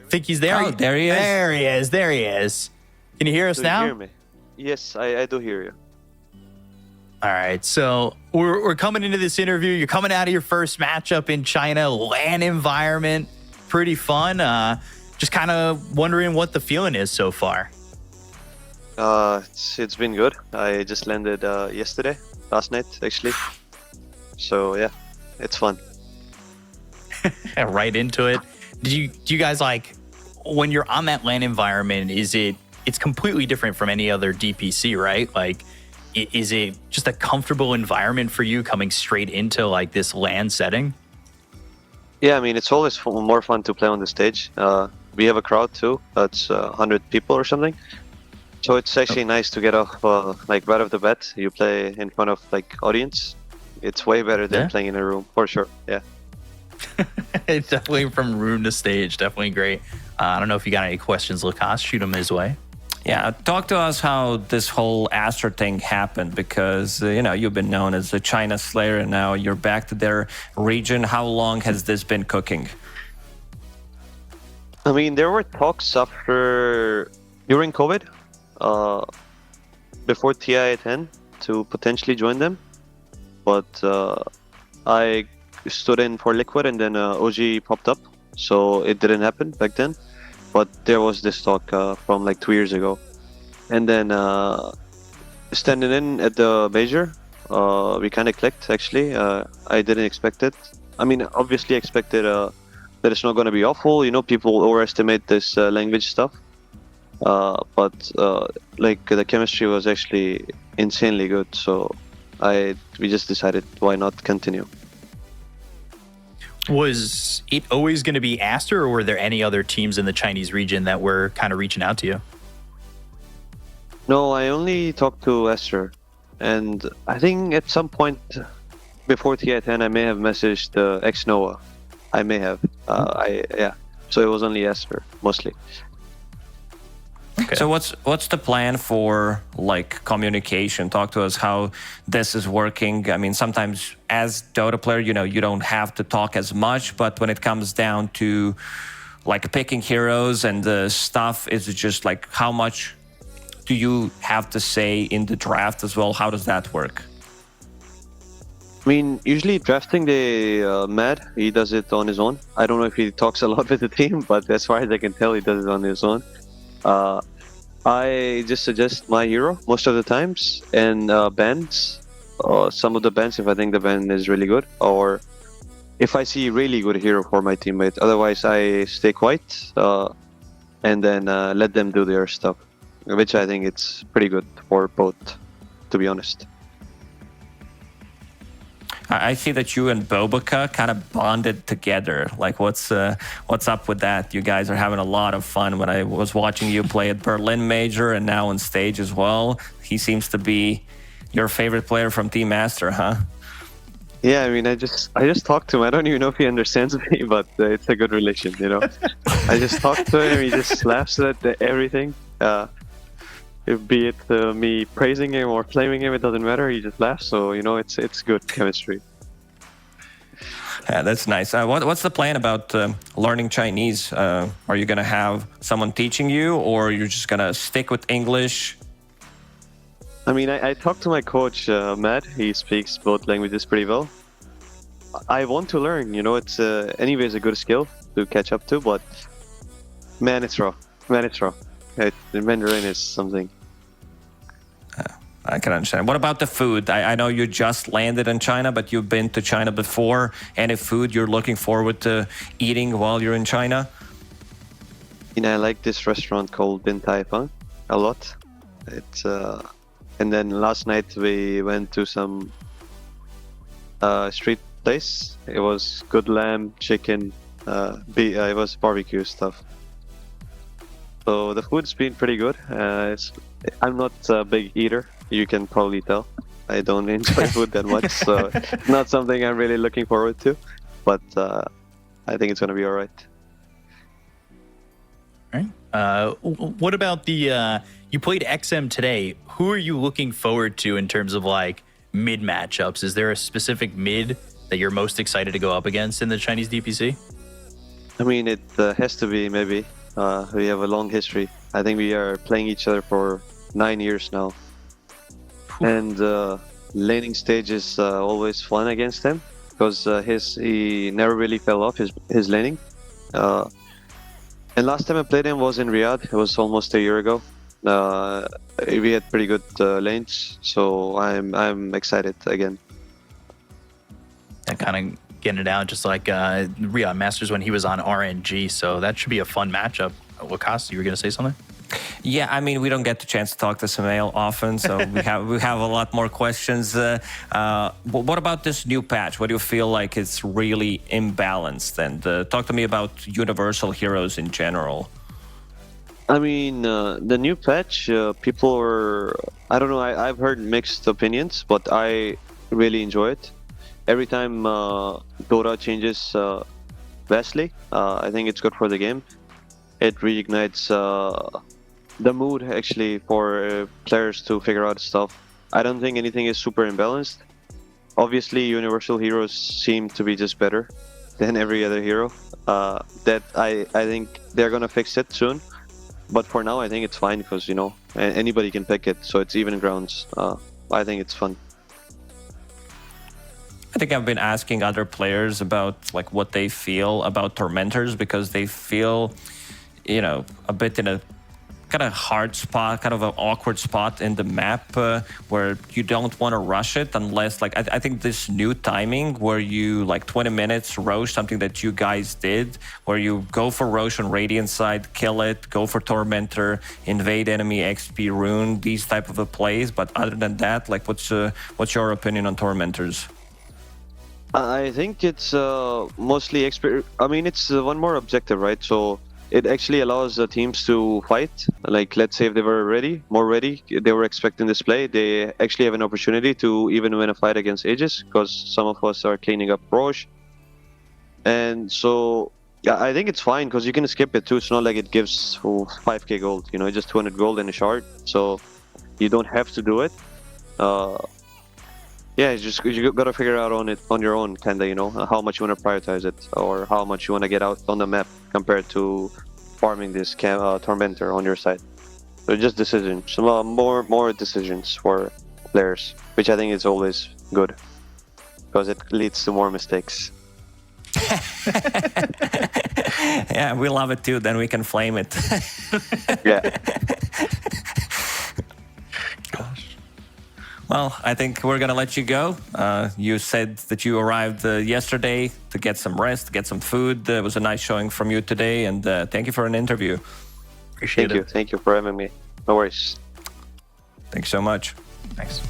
think he's there. Oh, there he is. There he is. There he is. Can you hear us Do now? you hear me? Yes, I do hear you. All right, so we're coming into this interview. You're coming out of your first matchup in China, LAN environment, pretty fun. Just kind of wondering what the feeling is so far. It's been good. I just landed last night actually. So yeah, it's fun. Right into it. Do you guys like when you're on that LAN environment? It's completely different from any other DPC, right? Like, is it just a comfortable environment for you coming straight into like this LAN setting? Yeah, I mean it's always more fun to play on the stage. We have a crowd too. That's 100 people or something. So it's actually nice to get off like right off the bat. You play in front of like audience. It's way better than playing in a room for sure. Yeah. It's definitely from room to stage. Definitely great. I don't know if you got any questions, Lucas. Shoot them his way. Yeah, talk to us how this whole Aster thing happened, because you've been known as the China Slayer, and now you're back to their region. How long has this been cooking? I mean, there were talks during COVID, before TI-10 to potentially join them, but I stood in for Liquid and then OG popped up, so it didn't happen back then. But there was this talk from like 2 years ago, and then standing in at the major, we kind of clicked actually. I didn't expect it. I mean, obviously expected that it's not going to be awful. People overestimate this language stuff, but like the chemistry was actually insanely good. So we just decided why not continue. Was it always going to be Aster, or were there any other teams in the Chinese region that were kind of reaching out to you? No, I only talked to Aster, and I think at some point before TI-10 I may have messaged ex-Noah. I may have. So it was only Aster mostly. Okay. So what's the plan for like communication? Talk to us how this is working. I mean, sometimes as Dota player, you don't have to talk as much, but when it comes down to like picking heroes and the stuff, is it just like how much do you have to say in the draft as well? How does that work? I mean, usually drafting Mad, he does it on his own. I don't know if he talks a lot with the team, but as far as I can tell, he does it on his own. I just suggest my hero most of the times, and bans. Some of the bans if I think the ban is really good, or if I see really good hero for my teammate. Otherwise, I stay quiet and then let them do their stuff, which I think it's pretty good for both, to be honest. I see that you and Bobica kind of bonded together. Like, what's up with that? You guys are having a lot of fun. When I was watching you play at Berlin Major and now on stage as well, he seems to be your favorite player from Team Aster, huh? Yeah, I mean, I just talked to him. I don't even know if he understands me, but it's a good relation, I just talk to him. He just laughs at everything. Be it me praising him or flaming him, it doesn't matter. He just laughs, so it's good chemistry. Yeah, that's nice. What's the plan about learning Chinese? Are you gonna have someone teaching you, or you're just gonna stick with English? I mean, I talked to my coach, Matt. He speaks both languages pretty well. I want to learn. It's anyways a good skill to catch up to, but man, it's raw. The Mandarin is something. I can understand. What about the food? I know you just landed in China, but you've been to China before. Any food you're looking forward to eating while you're in China? I like this restaurant called Din Tai Fung a lot. It's and then last night we went to some street place. It was good lamb, chicken, it was barbecue stuff. So the food's been pretty good. I'm not a big eater. You can probably tell. I don't enjoy food that much, so not something I'm really looking forward to. But I think it's going to be all right. All right. What about you played XM today. Who are you looking forward to in terms of like mid matchups? Is there a specific mid that you're most excited to go up against in the Chinese DPC? I mean, it has to be maybe We have a long history. I think we are playing each other for 9 years now. And laning stage is always fun against him because he never really fell off his laning. And last time I played him was in Riyadh. It was almost a year ago. We had pretty good lanes, so I'm excited again. And kind of getting it out, just like Riyadh Masters when he was on RNG. So that should be a fun matchup. Wakas, you were going to say something? Yeah, I mean, we don't get the chance to talk to Sumail often, so we have a lot more questions. What about this new patch? What do you feel like it's really imbalanced? And talk to me about universal heroes in general. I mean, the new patch, people are... I don't know, I've heard mixed opinions, but I really enjoy it. Every time Dota changes vastly, I think it's good for the game. It reignites the mood, actually, for players to figure out stuff. I don't think anything is super imbalanced. Obviously, universal heroes seem to be just better than every other hero. That I think they're gonna fix it soon. But for now, I think it's fine because, you know, anybody can pick it, so it's even grounds. I think it's fun. I think I've been asking other players about like what they feel about Tormentors because they feel, you know, a bit in a kind of hard spot, kind of an awkward spot in the map where you don't want to rush it unless, like, I think this new timing where you, like, 20 minutes Roche, something that you guys did, where you go for Roche on Radiant side, kill it, go for Tormentor, invade enemy XP rune, these type of plays. But other than that, like, what's your opinion on Tormentors? I think it's mostly I mean, it's one more objective, right? So it actually allows the teams to fight. Like, let's say if they were more ready, they were expecting this play, they actually have an opportunity to even win a fight against Aegis, because some of us are cleaning up Roche. And so, yeah, I think it's fine, because you can skip it too. It's not like it gives 5k gold, you know, just 200 gold in a shard. So you don't have to do it. Yeah, it's just you gotta figure out on your own, kinda, you know, how much you wanna prioritize it or how much you wanna get out on the map compared to farming this Tormentor on your side. So just decisions, more decisions for players, which I think is always good because it leads to more mistakes. Yeah, we love it too. Then we can flame it. Yeah. Well, I think we're going to let you go. You said that you arrived yesterday to get some rest, to get some food. It was a nice showing from you today, and thank you for an interview. Appreciate it. Thank you for having me. No worries. Thanks so much. Thanks.